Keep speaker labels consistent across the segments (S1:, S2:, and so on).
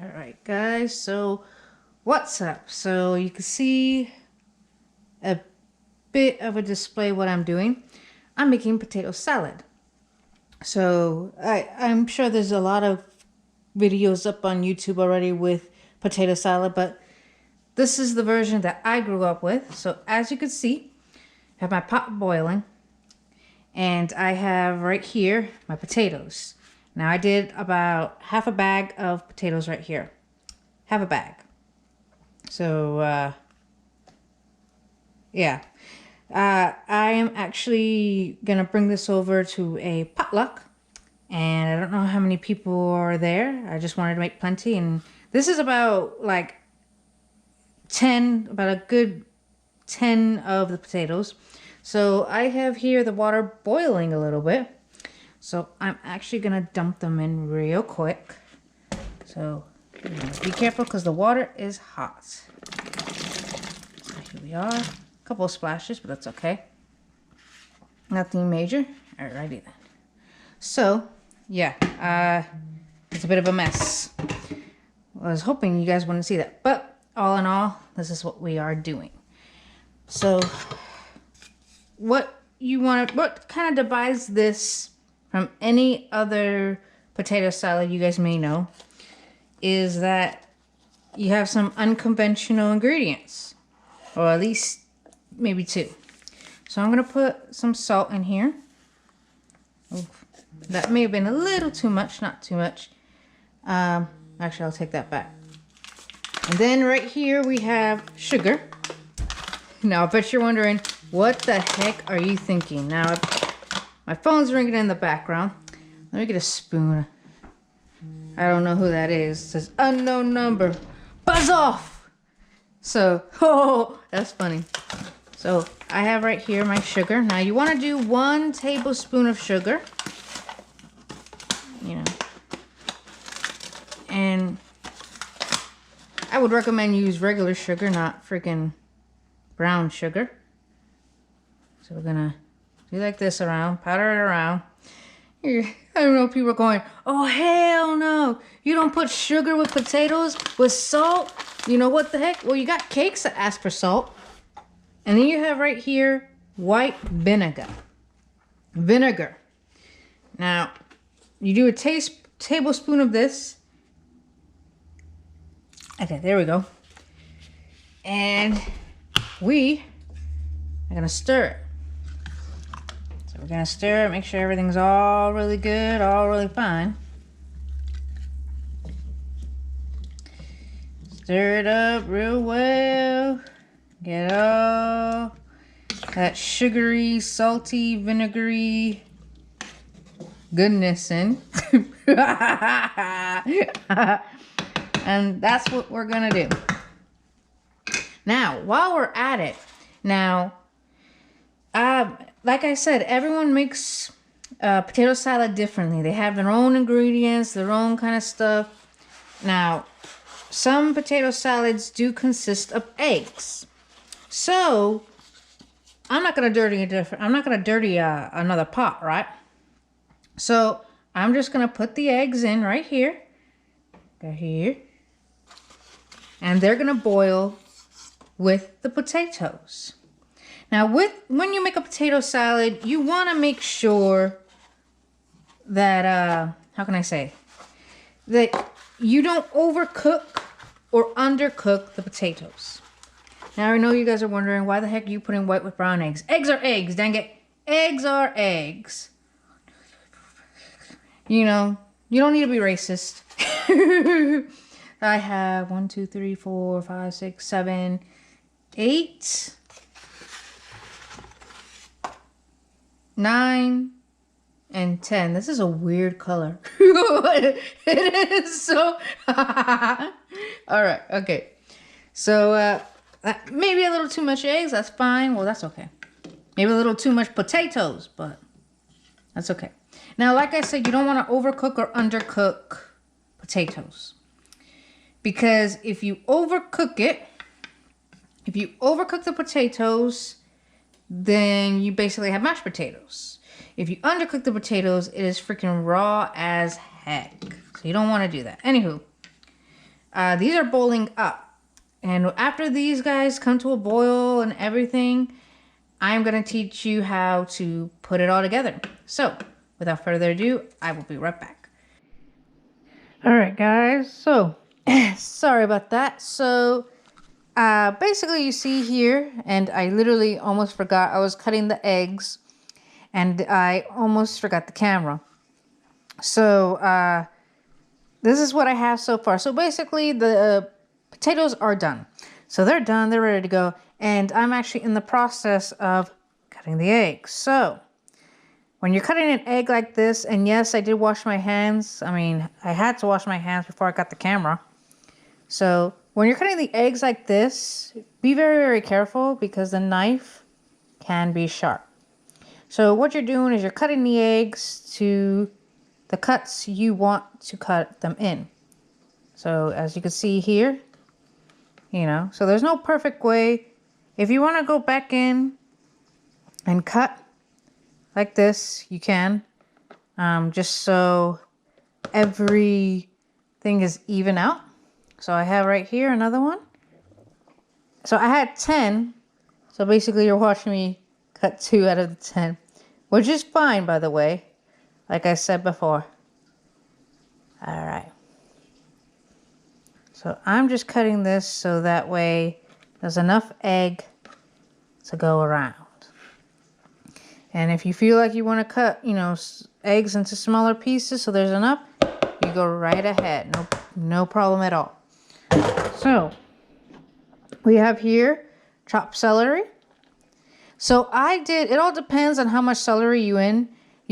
S1: Alright guys, so what's up? So you can see a bit of a display what I'm doing. I'm making potato salad. So I'm sure there's a lot of videos up on YouTube already with potato salad, but this is the version that I grew up with. So as you can see, I have my pot boiling and I have right here my potatoes. Now I did about half a bag of potatoes right here. Half a bag. So yeah. I am actually gonna bring this over to a potluck, and I don't know how many people are there. I just wanted to make plenty, and this is about like about a good 10 of the potatoes. So I have here the water boiling a little bit, so I'm actually gonna dump them in real quick. So be careful because the water is hot. So here we are. Couple of splashes, but that's okay. Nothing major. Alrighty then. So yeah, it's a bit of a mess. I was hoping you guys wouldn't see that, but all in all, this is what we are doing. So what kind of divides this from any other potato salad you guys may know is that you have some unconventional ingredients, or at least maybe two. So I'm gonna put some salt in here. Oof, that may have been a little too much, not too much. Actually, I'll take that back. And then right here we have sugar. Now I bet you're wondering, what the heck are you thinking? Now my phone's ringing in the background. Let me get a spoon. I don't know who that is. It says unknown number. Buzz off. So, oh, that's funny. So I have right here my sugar. Now you want to do 1 tablespoon of sugar, you know, and I would recommend you use regular sugar, not freaking brown sugar. So we're gonna do like this around, powder it around. I don't know, people are going, oh hell no, you don't put sugar with potatoes with salt? You know what the heck? Well, you got cakes that ask for salt. And then you have right here white vinegar. Now, you do a tablespoon of this. Okay, there we go. And we are gonna stir it. So we're gonna stir it, make sure everything's all really good, all really fine. Stir it up real well. Get all that sugary, salty, vinegary goodness in. And that's what we're gonna do. Now, while we're at it, like I said, everyone makes potato salad differently. They have their own ingredients, their own kind of stuff. Now, some potato salads do consist of eggs. So, I'm not gonna dirty another pot, right? So, I'm just gonna put the eggs in right here. Go here. And they're gonna boil with the potatoes. Now, when you make a potato salad, you wanna make sure that, how can I say? That you don't overcook or undercook the potatoes. Now I know you guys are wondering, why the heck are you putting white with brown eggs? Eggs are eggs, dang it. Eggs are eggs. You know, you don't need to be racist. I have 1, 2, 3, 4, 5, 6, 7, 8, 9, and 10. This is a weird color. It is so... Alright, okay. So, maybe a little too much eggs, that's fine. Well, that's okay. Maybe a little too much potatoes, but that's okay. Now, like I said, you don't want to overcook or undercook potatoes. Because if you overcook the potatoes, then you basically have mashed potatoes. If you undercook the potatoes, it is freaking raw as heck. So you don't want to do that. Anywho, These are boiling up. And after these guys come to a boil and everything, I'm going to teach you how to put it all together. So, without further ado, I will be right back. Alright guys, so, sorry about that. So, basically you see here, and I literally almost forgot, I was cutting the eggs, and I almost forgot the camera. So, this is what I have so far. So basically the potatoes are done. So they're done, they're ready to go. And I'm actually in the process of cutting the eggs. So when you're cutting an egg like this, and yes, I did wash my hands. I mean, I had to wash my hands before I got the camera. So when you're cutting the eggs like this, be very, very careful because the knife can be sharp. So what you're doing is you're cutting the eggs to the cuts you want to cut them in. So as you can see here, you know, so there's no perfect way. If you want to go back in and cut like this, you can, just so everything is even out. So I have right here another one. So I had 10. So basically you're watching me cut 2 out of the 10, which is fine, by the way, like I said before. All right. So I'm just cutting this so that way there's enough egg to go around. And if you feel like you want to cut, you know, eggs into smaller pieces so there's enough, you go right ahead. No problem at all. So we have here chopped celery. So I did, it all depends on how much celery you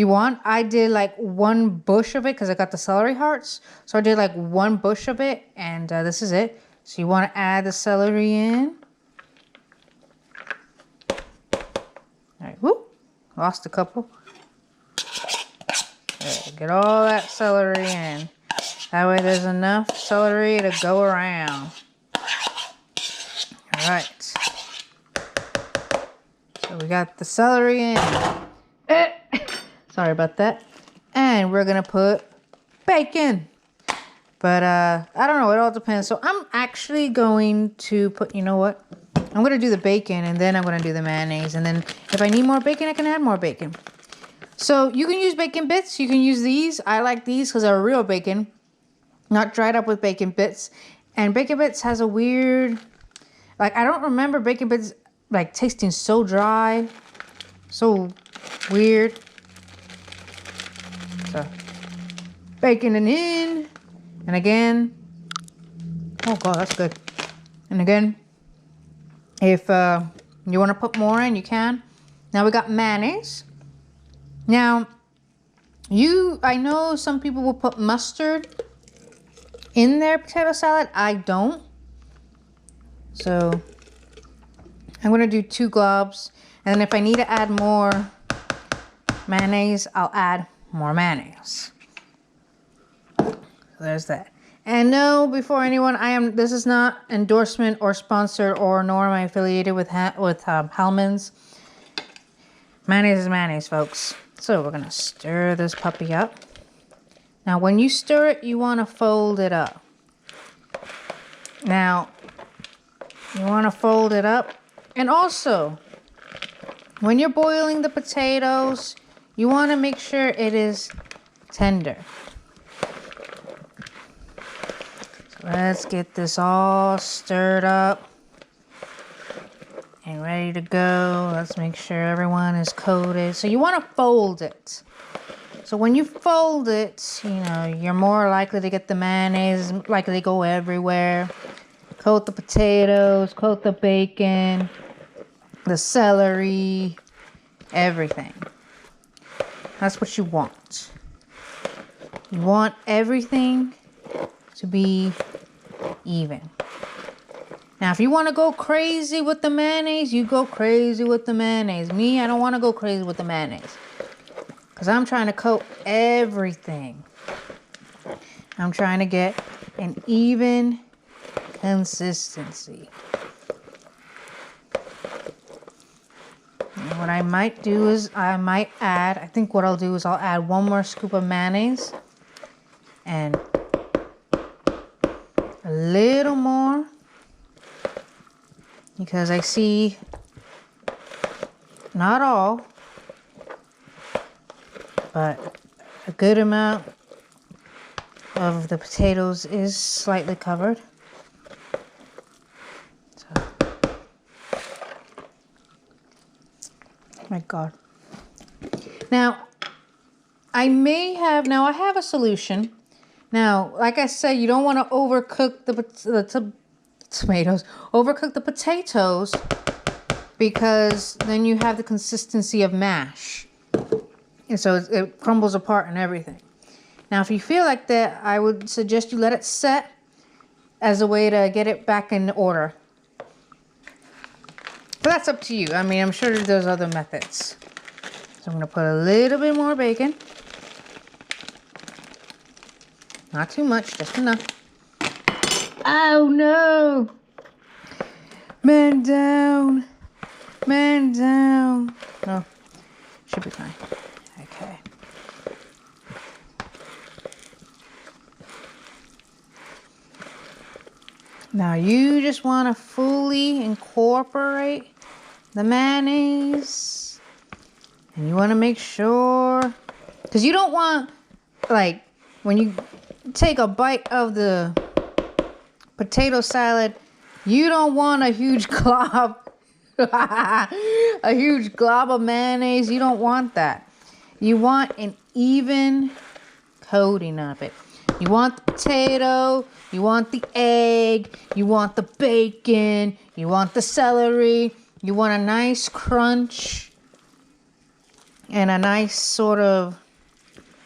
S1: want. I did like 1 bush of it because I got the celery hearts. So I did like 1 bush of it, and this is it. So you want to add the celery in. All right, whoop, lost a couple. There, get all that celery in. That way there's enough celery to go around. All right. So we got the celery in. Sorry about that. And we're going to put bacon. But I don't know. It all depends. So I'm actually going to put, you know what? I'm going to do the bacon and then I'm going to do the mayonnaise. And then if I need more bacon, I can add more bacon. So you can use bacon bits. You can use these. I like these because they're real bacon. Not dried up with bacon bits. And bacon bits has a weird... Like, I don't remember bacon bits, like, tasting so dry. So weird. So, bacon it in. And again. Oh, God, that's good. And again, if you want to put more in, you can. Now, we got mayonnaise. Now, I know some people will put mustard in their potato salad. I don't. So I'm going to do 2 globs. And then if I need to add more mayonnaise, I'll add more mayonnaise. So there's that. And no, before anyone, this is not endorsement or sponsored, or nor am I affiliated with Hellmann's. Mayonnaise is mayonnaise, folks. So we're going to stir this puppy up. Now, when you stir it, you want to fold it up. Now, you want to fold it up. And also, when you're boiling the potatoes, you want to make sure it is tender. So let's get this all stirred up and ready to go. Let's make sure everyone is coated. So you want to fold it. So when you fold it, you know, you're more likely to get the mayonnaise, likely to go everywhere. Coat the potatoes, coat the bacon, the celery, everything. That's what you want. You want everything to be even. Now, if you want to go crazy with the mayonnaise, you go crazy with the mayonnaise. Me, I don't want to go crazy with the mayonnaise. Because I'm trying to coat everything. I'm trying to get an even consistency. And what I might do is I think what I'll do is I'll add 1 more scoop of mayonnaise. And a little more because I see not all, but a good amount of the potatoes is slightly covered. So, my God. Now, I have a solution. Now, like I said, you don't want to overcook the tomatoes, overcook the potatoes, because then you have the consistency of mash. And so it crumbles apart and everything. Now, if you feel like that, I would suggest you let it set as a way to get it back in order. But that's up to you. I mean, I'm sure there's other methods. So I'm going to put a little bit more bacon. Not too much, just enough. Oh no! Man down. Man down. No, should be fine. Okay. Now you just want to fully incorporate the mayonnaise. And you want to make sure, because you don't want, like, when you take a bite of the potato salad, you don't want a huge glob, a huge glob of mayonnaise. You don't want that. You want an even coating of it. You want the potato, you want the egg, you want the bacon, you want the celery, you want a nice crunch and a nice sort of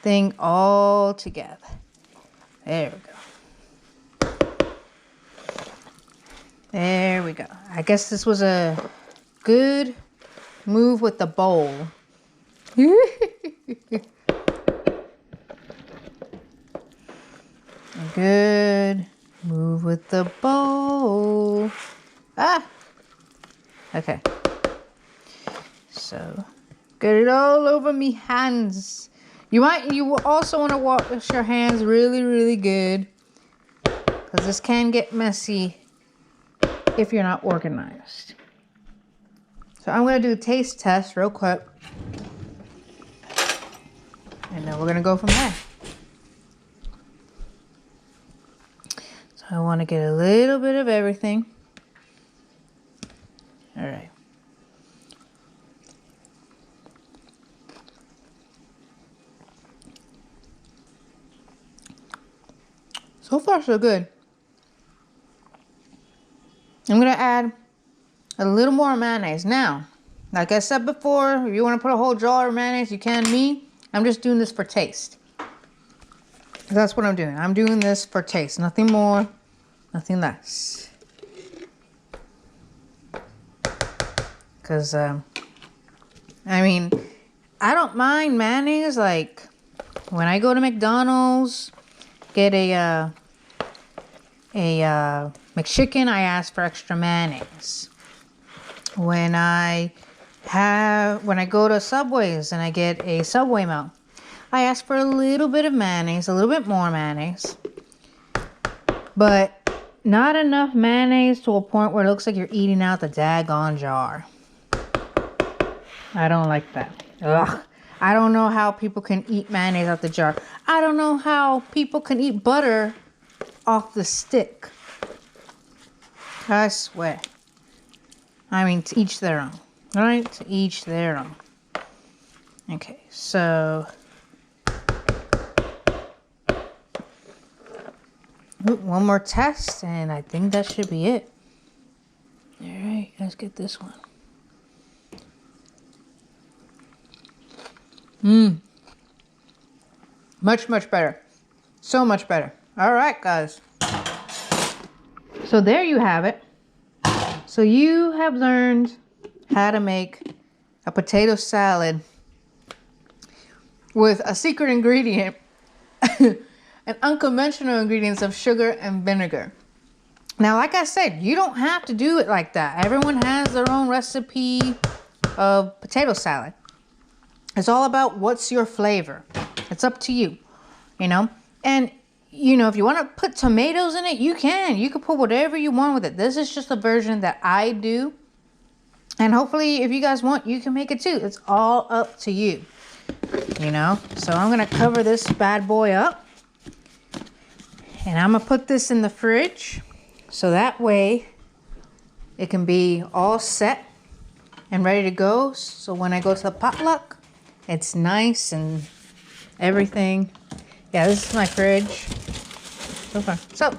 S1: thing all together. There we go. There we go. I guess this was a good move with the bowl. A good move with the bowl. Ah! Okay. So, get it all over me hands. You also want to wash your hands really, really good, because this can get messy if you're not organized. So I'm going to do a taste test real quick, and then we're going to go from there. So I want to get a little bit of everything. All right. So far, so good. I'm going to add a little more mayonnaise. Now, like I said before, if you want to put a whole jar of mayonnaise, you can. Me, I'm just doing this for taste. That's what I'm doing. I'm doing this for taste. Nothing more, nothing less. Because, I mean, I don't mind mayonnaise. Like, when I go to McDonald's, get a McChicken, I ask for extra mayonnaise. When I go to Subways and I get a Subway melt, I ask for a little bit of mayonnaise, a little bit more mayonnaise. But not enough mayonnaise to a point where it looks like you're eating out the daggone jar. I don't like that. Ugh. I don't know how people can eat mayonnaise out the jar. I don't know how people can eat butter off the stick. I swear. I mean, to each their own. Right? To each their own. Okay, so... one more test, and I think that should be it. Alright, let's get this one. Much, much better. So much better. Alright, guys. So there you have it. So you have learned how to make a potato salad with a secret ingredient and unconventional ingredients of sugar and vinegar. Now, like I said, you don't have to do it like that. Everyone has their own recipe of potato salad. It's all about what's your flavor. It's up to you, you know? And you know, if you want to put tomatoes in it, you can. You can put whatever you want with it. This is just a version that I do. And hopefully, if you guys want, you can make it too. It's all up to you, you know. So I'm going to cover this bad boy up. And I'm going to put this in the fridge. So that way, it can be all set and ready to go. So when I go to the potluck, it's nice and everything. Yeah, this is my fridge. So far. So,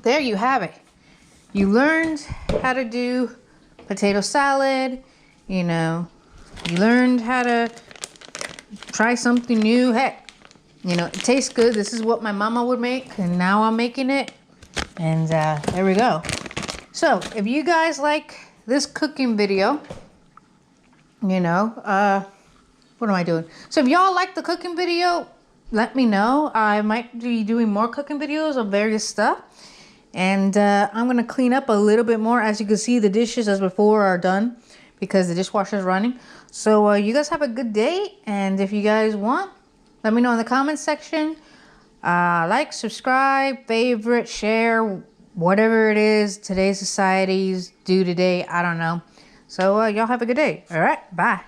S1: there you have it. You learned how to do potato salad. You know, you learned how to try something new. Heck, you know, it tastes good. This is what my mama would make, and now I'm making it. And there we go. So, if you guys like this cooking video, you know, what am I doing? So, if y'all like the cooking video, let me know. I might be doing more cooking videos of various stuff. And I'm going to clean up a little bit more. As you can see, the dishes as before are done because the dishwasher is running. So you guys have a good day. And if you guys want, let me know in the comments section. Like, subscribe, favorite, share, whatever it is today's societies do today. I don't know. So y'all have a good day. All right. Bye.